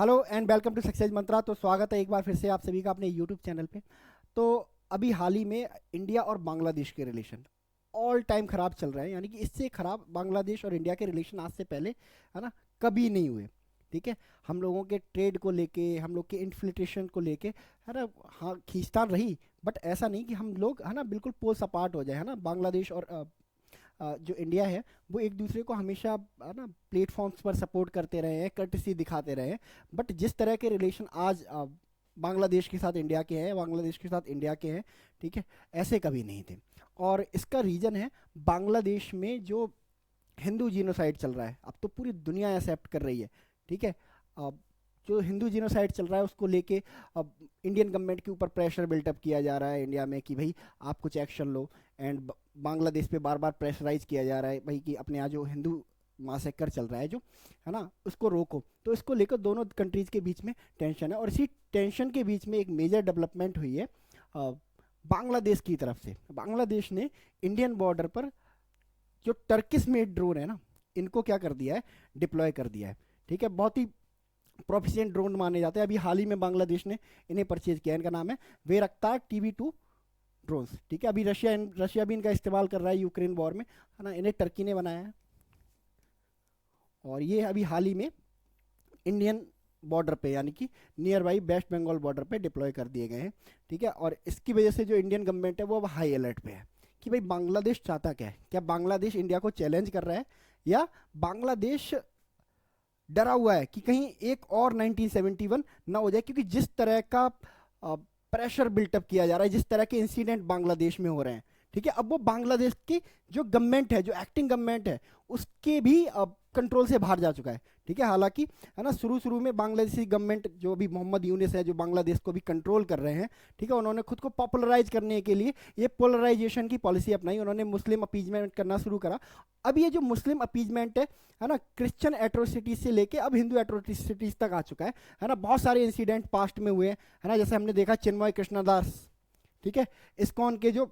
Hello and welcome to Success Mantra. तो स्वागत है एक बार फिर से आप सभी का अपने यूट्यूब चैनल पे। तो अभी हाल ही में इंडिया और बांग्लादेश के रिलेशन ऑल टाइम ख़राब चल रहे हैं, यानी कि इससे ख़राब बांग्लादेश और इंडिया के रिलेशन आज से पहले, है ना, कभी नहीं हुए। ठीक है। हम लोगों के ट्रेड को लेके, हम लोग के इन्फ्लेटेशन को लेके, है ना, हाँ खींचतान रही। बट ऐसा नहीं कि हम लोग, है ना, बिल्कुल पोल्स अपार्ट हो जाए। है ना, बांग्लादेश और जो इंडिया है वो एक दूसरे को हमेशा, है ना, प्लेटफॉर्म्स पर सपोर्ट करते रहे हैं, कर्टसी दिखाते रहे हैं। बट जिस तरह के रिलेशन आज बांग्लादेश के साथ इंडिया के हैं, बांग्लादेश के साथ इंडिया के हैं, ठीक है, ऐसे कभी नहीं थे। और इसका रीज़न है बांग्लादेश में जो हिंदू जीनोसाइड चल रहा है, अब तो पूरी दुनिया एक्सेप्ट कर रही है। ठीक है। अब जो हिंदू जीनोसाइड चल रहा है उसको लेके अब इंडियन गवर्नमेंट के ऊपर प्रेशर बिल्टअप किया जा रहा है इंडिया में कि भाई आप कुछ एक्शन लो। एंड बांग्लादेश पे बार बार प्रेशराइज किया जा रहा है भाई कि अपने यहाँ जो हिंदू मासेकर चल रहा है जो, है ना, उसको रोको। तो इसको लेकर दोनों कंट्रीज के बीच में टेंशन है, और इसी टेंशन के बीच में एक मेजर डेवलपमेंट हुई है बांग्लादेश की तरफ से। बांग्लादेश ने इंडियन बॉर्डर पर जो टर्किश मेड ड्रोन है ना, इनको क्या कर दिया है, डिप्लॉय कर दिया है। ठीक है। बहुत ही प्रोफिशिएंट ड्रोन माने जाते हैं। अभी हाल ही में बांग्लादेश ने इन्हें परचेज किया, इनका नाम है वेरक्तार TB2 ड्रोन्स। ठीक है। अभी रशिया भी इनका इस्तेमाल कर रहा है यूक्रेन वॉर में, है ना, इन्हें टर्की ने बनाया है। और ये अभी हाल ही में इंडियन बॉर्डर पे, यानी कि nearby West Bengal border पे डिप्लॉय कर दिए गए हैं। ठीक है। और इसकी वजह से जो इंडियन गवर्नमेंट है वो अब हाई अलर्ट पे है कि भाई बांग्लादेश चाहता क्या है। क्या बांग्लादेश इंडिया को चैलेंज कर रहा है, या बांग्लादेश डरा हुआ है कि कहीं एक और 1971 ना हो जाए। क्योंकि जिस तरह का प्रेशर बिल्टअप किया जा रहा है, जिस तरह के इंसिडेंट बांग्लादेश में हो रहे हैं, ठीक है, अब वो बांग्लादेश की जो गवर्नमेंट है, जो एक्टिंग गवर्नमेंट है, उसके भी कंट्रोल से बाहर जा चुका है। ठीक है। हालांकि, है ना, शुरू शुरू में बांग्लादेशी गवर्नमेंट जो अभी मोहम्मद यूनिस है, जो बांग्लादेश को भी कंट्रोल कर रहे हैं, ठीक है, उन्होंने खुद को पॉपुलराइज करने के लिए ये पोलराइजेशन की पॉलिसी अपनाई। उन्होंने मुस्लिम अपीजमेंट करना शुरू करा। अब ये जो मुस्लिम अपीजमेंट है ना, क्रिश्चियन एट्रोसिटीज से लेके अब हिंदू एट्रोसिटीज तक आ चुका है ना। बहुत सारे इंसिडेंट पास्ट में हुए हैं, है ना, जैसे हमने देखा चिन्मय कृष्णदास, ठीक है, इस्कॉन के जो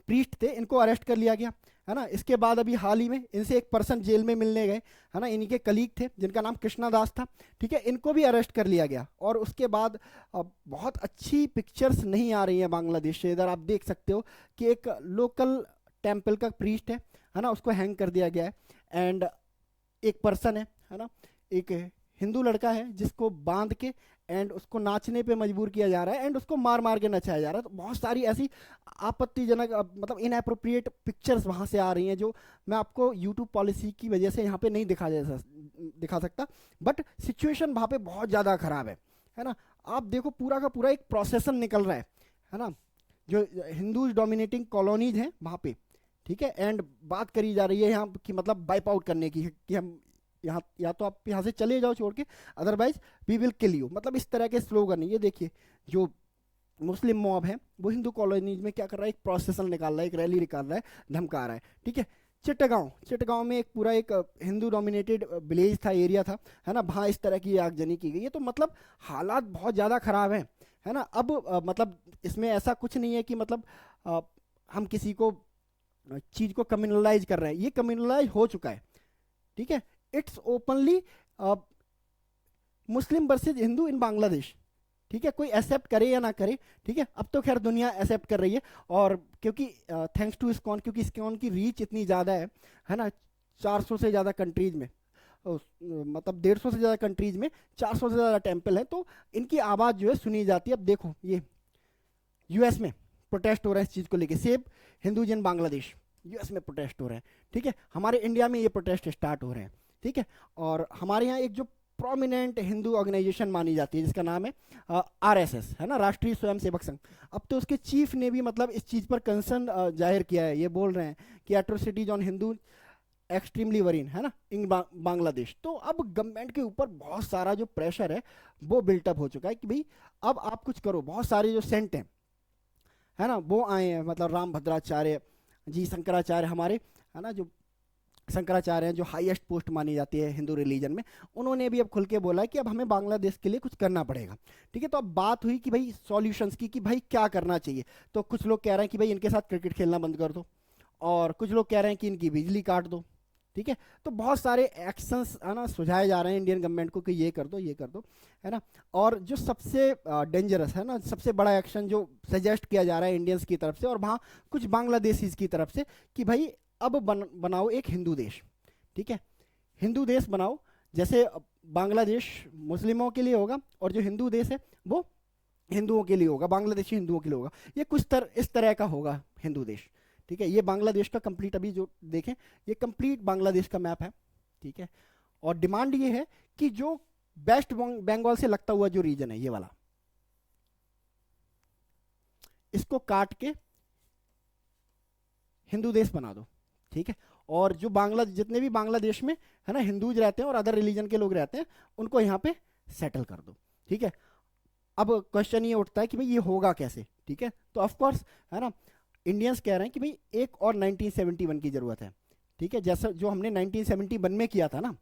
प्रीस्ट थे, इनको अरेस्ट कर लिया गया, है ना। इसके बाद अभी हाल ही में इनसे एक पर्सन जेल में मिलने गए, है ना, इन्हीं के कलीग थे जिनका नाम कृष्णा दास था। ठीक है। इनको भी अरेस्ट कर लिया गया। और उसके बाद अब बहुत अच्छी पिक्चर्स नहीं आ रही हैं बांग्लादेश से। इधर आप देख सकते हो कि एक लोकल टेम्पल का प्रीस्ट है ना, उसको हैंग कर दिया गया है। एंड एक पर्सन है ना, एक हिंदू लड़का है जिसको बांध के एंड उसको नाचने पे मजबूर किया जा रहा है, एंड उसको मार मार के नचाया जा रहा है। तो बहुत सारी ऐसी आपत्तिजनक, मतलब इनएप्रोप्रिएट पिक्चर्स वहाँ से आ रही हैं, जो मैं आपको यूट्यूब पॉलिसी की वजह से यहाँ पे नहीं दिखा सकता। बट सिचुएशन वहाँ पे बहुत ज़्यादा ख़राब है ना। आप देखो पूरा का पूरा एक प्रोसेसन निकल रहा है ना, जो हिंदूज डोमिनेटिंग कॉलोनीज हैं वहाँ पे। ठीक है। एंड बात करी जा रही है यहाँ की, मतलब वाइप आउट करने की, कि हम यहाँ, या तो आप यहाँ से चले जाओ छोड़ के, otherwise we will kill you. मतलब इस तरह के स्लोगन है। ये देखिए, जो मुस्लिम मॉब है वो हिंदू कॉलोनीज में क्या कर रहा है, एक प्रोसेसन निकाल रहा है, एक रैली निकाल रहा है, धमका रहा है। ठीक है। चिट्टगांव में एक पूरा एक हिंदू डोमिनेटेड विलेज था, एरिया था, है ना, वहाँ इस तरह की आगजनी की गई है। तो मतलब हालात बहुत ज़्यादा ख़राब हैं, है ना। अब मतलब इसमें ऐसा कुछ नहीं है कि मतलब हम किसी को चीज़ को कम्युनलाइज कर रहे हैं। ये कम्युनलाइज हो चुका है। ठीक है। It's openly Muslim versus Hindu in Bangladesh. ठीक है। कोई एक्सेप्ट करे या ना करे, ठीक है, अब तो खैर दुनिया एक्सेप्ट कर रही है। और क्योंकि थैंक्स टू इस्कॉन, क्योंकि इस्कॉन की रीच इतनी ज़्यादा है ना, 400 से ज़्यादा कंट्रीज में, मतलब 150 से ज़्यादा कंट्रीज में 400 से ज़्यादा टेम्पल है, तो इनकी आवाज़ जो है सुनी जाती है। अब देखो, ये यूएस में प्रोटेस्ट हो रहा है इस चीज़ को लेके, सेव हिंदूज इन बांग्लादेश, यूएस में प्रोटेस्ट हो रहे हैं। ठीक है। हमारे इंडिया में ये प्रोटेस्ट स्टार्ट हो रहे हैं। ठीक है। और हमारे यहाँ एक जो प्रोमिनेंट हिंदू ऑर्गेनाइजेशन मानी जाती है जिसका नाम है RSS, है ना, राष्ट्रीय स्वयंसेवक संघ, अब तो उसके चीफ ने भी मतलब इस चीज़ पर कंसर्न जाहिर किया है। ये बोल रहे हैं कि एट्रोसिटीज ऑन हिंदू एक्सट्रीमली वरीन, है ना, इन बांग्लादेश। तो अब गवर्नमेंट के ऊपर बहुत सारा जो प्रेशर है वो बिल्टअप हो चुका है कि भाई अब आप कुछ करो। बहुत सारे जो सेंट हैं, है ना, वो आए हैं, मतलब राम भद्राचार्य जी, शंकराचार्य हमारे, है ना, जो शंकराचार्य हैं, जो हाईएस्ट पोस्ट मानी जाती है हिंदू रिलीजन में, उन्होंने भी अब खुल के बोला है कि अब हमें बांग्लादेश के लिए कुछ करना पड़ेगा। ठीक है। तो अब बात हुई कि भाई सॉल्यूशंस की, कि भाई क्या करना चाहिए। तो कुछ लोग कह रहे हैं कि भाई इनके साथ क्रिकेट खेलना बंद कर दो, और कुछ लोग कह रहे हैं कि इनकी बिजली काट दो। ठीक है। तो बहुत सारे एक्शंस है ना सुझाए जा रहे हैं इंडियन गवर्नमेंट को कि ये कर दो, ये कर दो, है ना। और जो सबसे डेंजरस है ना, सबसे बड़ा एक्शन जो सजेस्ट किया जा रहा है इंडियंस की तरफ से और वहाँ कुछ बांग्लादेशीज की तरफ से, कि भाई अब बनाओ एक हिंदू देश, ठीक है, हिंदू देश बनाओ। जैसे बांग्लादेश मुस्लिमों के लिए होगा और जो हिंदू देश है वो हिंदुओं के लिए होगा, बांग्लादेशी हिंदुओं के लिए होगा। ये इस तरह का होगा हिंदू देश, ठीक है। ये बांग्लादेश का कंप्लीट, अभी जो देखें ये कंप्लीट बांग्लादेश का मैप है, ठीक है। और डिमांड ये है कि जो वेस्ट बंगाल से लगता हुआ जो रीजन है ये वाला, इसको काट के हिंदू देश बना दो, ठीक है। और जो जितने भी बांग्लादेश में है ना हिंदूज रहते हैं और अदर रिलीजन के लोग रहते हैं, उनको यहाँ पे सेटल कर दो, ठीक है। अब क्वेश्चन ये उठता है कि भाई ये होगा कैसे, ठीक है। तो ऑफ कोर्स है ना इंडियंस कह रहे हैं कि भाई एक और 1971 की जरूरत है, ठीक है। जैसा जो हमने 1971 में किया था ना,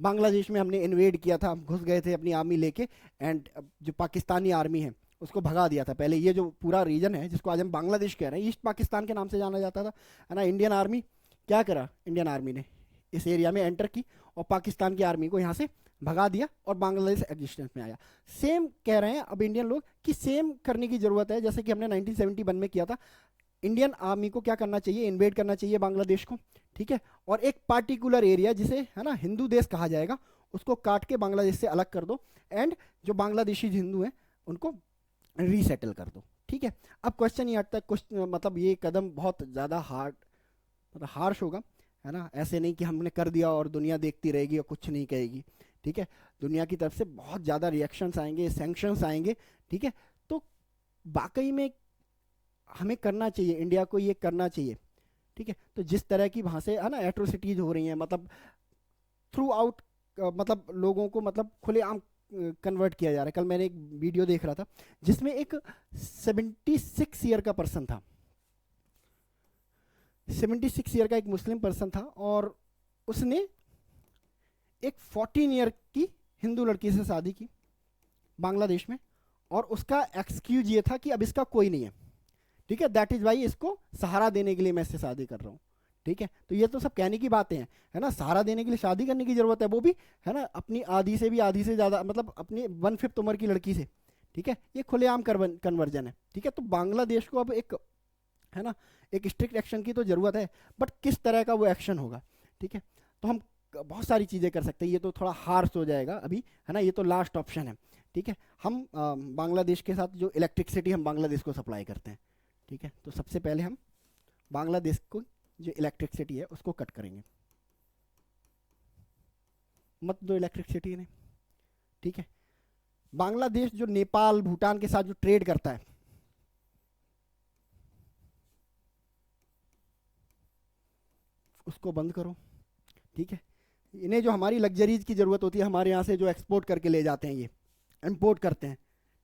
बांग्लादेश में हमने इन्वेड किया था, हम घुस गए थे अपनी आर्मी लेके, एंड जो पाकिस्तानी आर्मी है उसको भगा दिया था। पहले ये जो पूरा रीजन है जिसको आज हम बांग्लादेश कह रहे हैं, ईस्ट पाकिस्तान के नाम से जाना जाता था, है ना। इंडियन आर्मी क्या करा, इंडियन आर्मी ने इस एरिया में एंटर की और पाकिस्तान की आर्मी को यहाँ से भगा दिया और बांग्लादेश एग्जिस्टेंस में आया। सेम कह रहे हैं अब इंडियन लोग कि सेम करने की ज़रूरत है जैसे कि हमने 1971 में किया था। इंडियन आर्मी को क्या करना चाहिए, इन्वेड करना चाहिए बांग्लादेश को, ठीक है। और एक पार्टिकुलर एरिया जिसे है ना हिंदू देश कहा जाएगा उसको काट के बांग्लादेश से अलग कर दो, एंड जो बांग्लादेशी हिंदू हैं उनको रीसेटल कर दो, ठीक है। अब क्वेश्चन ये आता है, मतलब ये कदम बहुत ज़्यादा मतलब हार्श होगा, है ना। ऐसे नहीं कि हमने कर दिया और दुनिया देखती रहेगी और कुछ नहीं कहेगी, ठीक है। दुनिया की तरफ से बहुत ज़्यादा रिएक्शंस आएंगे, सैंक्शंस आएंगे, ठीक है। तो वाकई में हमें करना चाहिए, इंडिया को ये करना चाहिए, ठीक है। तो जिस तरह की वहाँ से है ना एट्रोसिटीज़ हो रही हैं, मतलब थ्रू आउट, मतलब लोगों को मतलब खुलेआम कन्वर्ट किया जा रहा है। कल मैंने एक वीडियो देख रहा था जिसमें एक 76 ईयर का पर्सन था, 76 ईयर का एक मुस्लिम पर्सन था, और उसने एक 14 ईयर की हिंदू लड़की से शादी की बांग्लादेश में, और उसका एक्सक्यूज ये था कि अब इसका कोई नहीं है, ठीक है, दैट इज वाई इसको सहारा देने के लिए मैं इससे शादी कर रहा हूँ, ठीक है। तो ये तो सब कहने की बातें हैं, है ना। सहारा देने के लिए शादी करने की जरूरत है, वो भी है ना अपनी आधी से भी आधी से ज़्यादा, मतलब अपनी 1/5 उम्र की लड़की से, ठीक है। ये खुलेआम कन्वर्जन है, ठीक है। तो बांग्लादेश को अब एक है ना एक स्ट्रिक्ट एक्शन की तो ज़रूरत है, बट किस तरह का वो एक्शन होगा, ठीक है। तो हम बहुत सारी चीज़ें कर सकते हैं, ये तो थोड़ा हार्श हो जाएगा अभी, है ना। ये तो लास्ट ऑप्शन है, ठीक है। हम बांग्लादेश के साथ जो इलेक्ट्रिसिटी हम बांग्लादेश को सप्लाई करते हैं, ठीक है। तो सबसे पहले हम बांग्लादेश को जो इलेक्ट्रिसिटी है उसको कट करेंगे, मत दो इलेक्ट्रिसिटी ने, ठीक है। बांग्लादेश जो नेपाल भूटान के साथ जो ट्रेड करता है, उसको बंद करो, ठीक है। इन्हें जो हमारी लग्जरीज की ज़रूरत होती है, हमारे यहाँ से जो एक्सपोर्ट करके ले जाते हैं, ये इंपोर्ट करते हैं,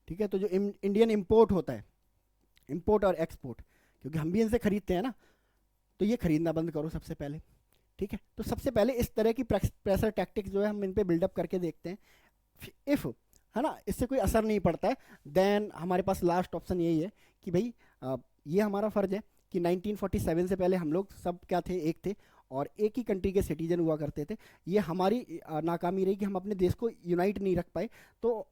ठीक है। तो जो इंडियन इंपोर्ट होता है, इंपोर्ट और एक्सपोर्ट, क्योंकि हम भी इनसे खरीदते हैं ना, तो ये खरीदना बंद करो सबसे पहले, ठीक है। तो सबसे पहले इस तरह की प्रेशर टैक्टिक्स जो है हम इन पे बिल्डअप करके देखते हैं। इफ़ है ना इससे कोई असर नहीं पड़ता है, देन हमारे पास लास्ट ऑप्शन यही है कि भाई ये हमारा फ़र्ज़ है कि 1947 से पहले हम लोग सब क्या थे, एक थे, और एक ही कंट्री के सिटीजन हुआ करते थे। ये हमारी नाकामी रही कि हम अपने देश को यूनाइट नहीं रख पाए। तो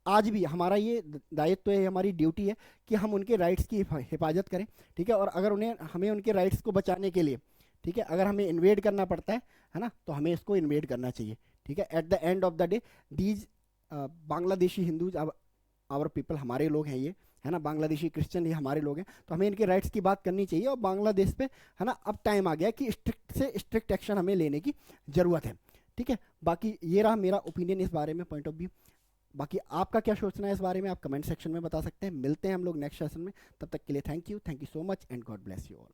आज भी हमारा ये दायित्व है, हमारी ड्यूटी है कि हम उनके राइट्स की हिफाजत करें, ठीक है। और अगर हमें उनके राइट्स को बचाने के लिए, ठीक है, अगर हमें इन्वेड करना पड़ता है ना, तो हमें इसको इन्वेड करना चाहिए, ठीक है। At the end of the day these Bangladeshi Hindus our people, हमारे लोग हैं ये, है ना। बांग्लादेशी क्रिश्चियन ये हमारे लोग हैं, तो हमें इनके राइट्स की बात करनी चाहिए। और बांग्लादेश पे है ना अब टाइम आ गया कि स्ट्रिक्ट से स्ट्रिक्ट एक्शन हमें लेने की ज़रूरत है, ठीक है। बाकी ये रहा मेरा ओपिनियन इस बारे में, पॉइंट ऑफ व्यू। बाकी आपका क्या सोचना है इस बारे में आप कमेंट सेक्शन में बता सकते हैं। मिलते हैं हम लोग नेक्स्ट सेशन में, तब तक के लिए thank you so much and God bless you all.